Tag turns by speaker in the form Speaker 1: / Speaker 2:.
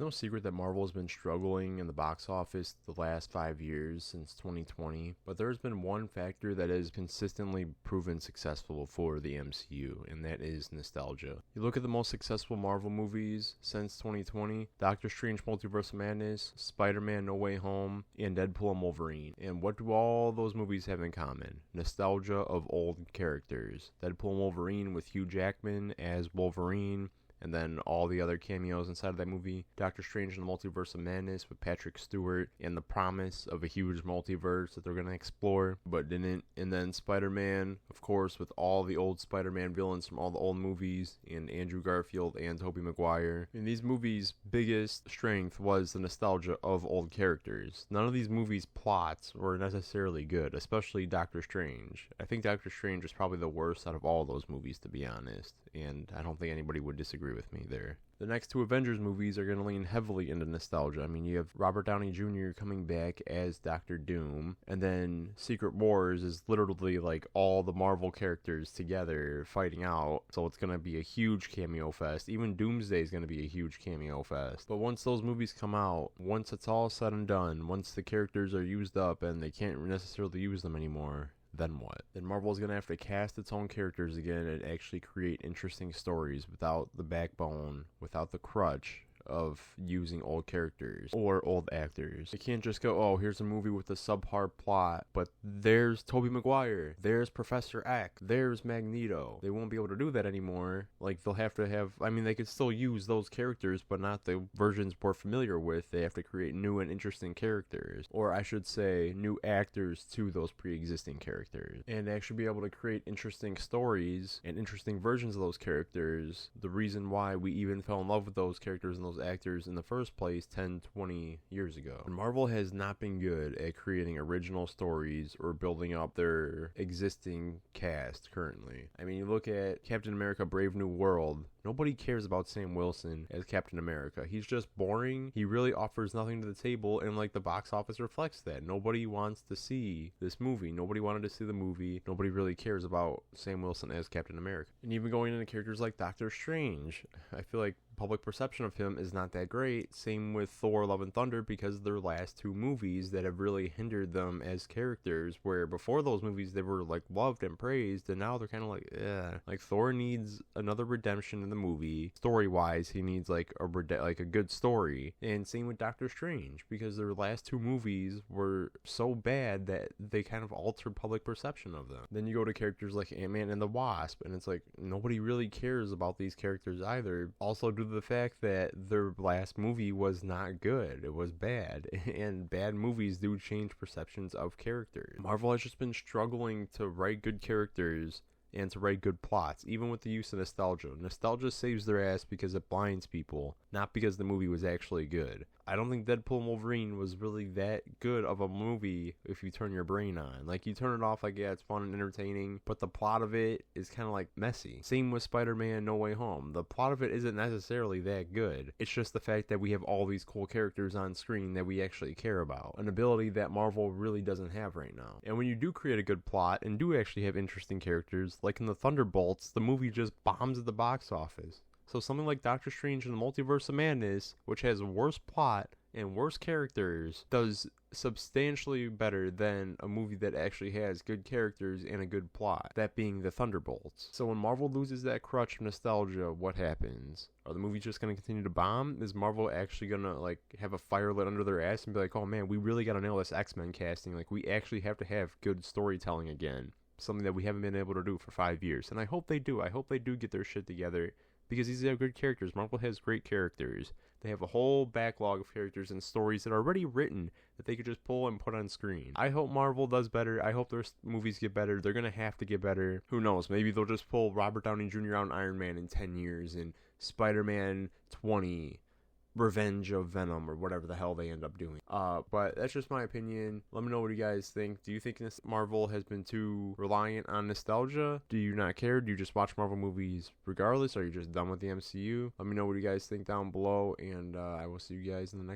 Speaker 1: no secret that Marvel has been struggling in the box office the last 5 years since 2020, but there's been one factor that has consistently proven successful for the MCU, and that is nostalgia. You look at the most successful Marvel movies since 2020, Doctor Strange Multiverse of Madness, Spider-Man No Way Home, and Deadpool and Wolverine. And what do all those movies have in common? Nostalgia of old characters. Deadpool and Wolverine with Hugh Jackman as Wolverine, and then all the other cameos inside of that movie. Doctor Strange in the Multiverse of Madness with Patrick Stewart and the promise of a huge multiverse that they're going to explore, but didn't. And then Spider-Man, of course, with all the old Spider-Man villains from all the old movies, and Andrew Garfield and Tobey Maguire. And these movies' biggest strength was the nostalgia of old characters. None of these movies' plots were necessarily good, especially Doctor Strange. I think Doctor Strange is probably the worst out of all those movies, to be honest, and I don't think anybody would disagree with me there. The next two Avengers movies are going to lean heavily into nostalgia. I mean, you have Robert Downey Jr. coming back as Doctor Doom, and then Secret Wars is literally like all the Marvel characters together fighting out, so it's going to be a huge cameo fest. Even Doomsday is going to be a huge cameo fest. But once those movies come out, once it's all said and done, once the characters are used up and they can't necessarily use them anymore, then what? Then Marvel is going to have to cast its own characters again and actually create interesting stories without the backbone, without the crutch of using old characters or old actors. They can't just go, oh, here's a movie with a subpar plot, but there's Tobey Maguire, there's Professor X, there's Magneto. They won't be able to do that anymore. Like, they'll have to have, I mean, they could still use those characters, but not the versions we're familiar with. They have to create new and interesting characters, or I should say, new actors to those pre-existing characters, and actually be able to create interesting stories and interesting versions of those characters. The reason why we even fell in love with those characters and those actors in the first place 10, 20 years ago. And Marvel has not been good at creating original stories or building up their existing cast currently. I mean, you look at Captain America Brave New World. Nobody cares about Sam Wilson as Captain America. He's just boring. He really offers nothing to the table, and like the box office reflects that. Nobody wants to see this movie. Nobody wanted to see the movie. Nobody really cares about Sam Wilson as Captain America. And even going into characters like Doctor Strange, I feel like public perception of him is not that great. Same with Thor Love and Thunder, because of their last two movies that have really hindered them as characters, where before those movies they were like loved and praised, and now they're kind of like, eh. Like, Thor needs another redemption in the movie. Story wise, he needs like a good story. And same with Doctor Strange, because their last two movies were so bad that they kind of altered public perception of them. Then you go to characters like Ant-Man and the Wasp, and it's like nobody really cares about these characters either. Also due to the fact that their last movie was not good. It was bad. And bad movies do change perceptions of characters. Marvel has just been struggling to write good characters and to write good plots, even with the use of nostalgia. Nostalgia saves their ass because it blinds people, not because the movie was actually good. I don't think Deadpool and Wolverine was really that good of a movie if you turn your brain on. Like, you turn it off, like, yeah, it's fun and entertaining, but the plot of it is kind of like messy. Same with Spider-Man No Way Home. The plot of it isn't necessarily that good. It's just the fact that we have all these cool characters on screen that we actually care about. An ability that Marvel really doesn't have right now. And when you do create a good plot and do actually have interesting characters, like in the Thunderbolts, the movie just bombs at the box office. So something like Doctor Strange in the Multiverse of Madness, which has worse plot and worse characters, does substantially better than a movie that actually has good characters and a good plot, that being the Thunderbolts. So when Marvel loses that crutch of nostalgia, what happens? Are the movies just going to continue to bomb? Is Marvel actually going to like have a fire lit under their ass and be like, oh man, we really got to nail this X-Men casting, like we actually have to have good storytelling again, something that we haven't been able to do for 5 years? And I hope they do. I hope they do get their shit together, because these are good characters. Marvel has great characters. They have a whole backlog of characters and stories that are already written that they could just pull and put on screen. I hope Marvel does better. I hope their movies get better. They're going to have to get better. Who knows? Maybe they'll just pull Robert Downey Jr. out in Iron Man in 10 years and Spider-Man 20. Revenge of Venom, or whatever the hell they end up doing. But that's just my opinion. Let me know what you guys think. Do you think this Marvel has been too reliant on nostalgia? Do you not care? Do you just watch Marvel movies regardless? Are you just done with the MCU? Let me know what you guys think down below, and I will see you guys in the next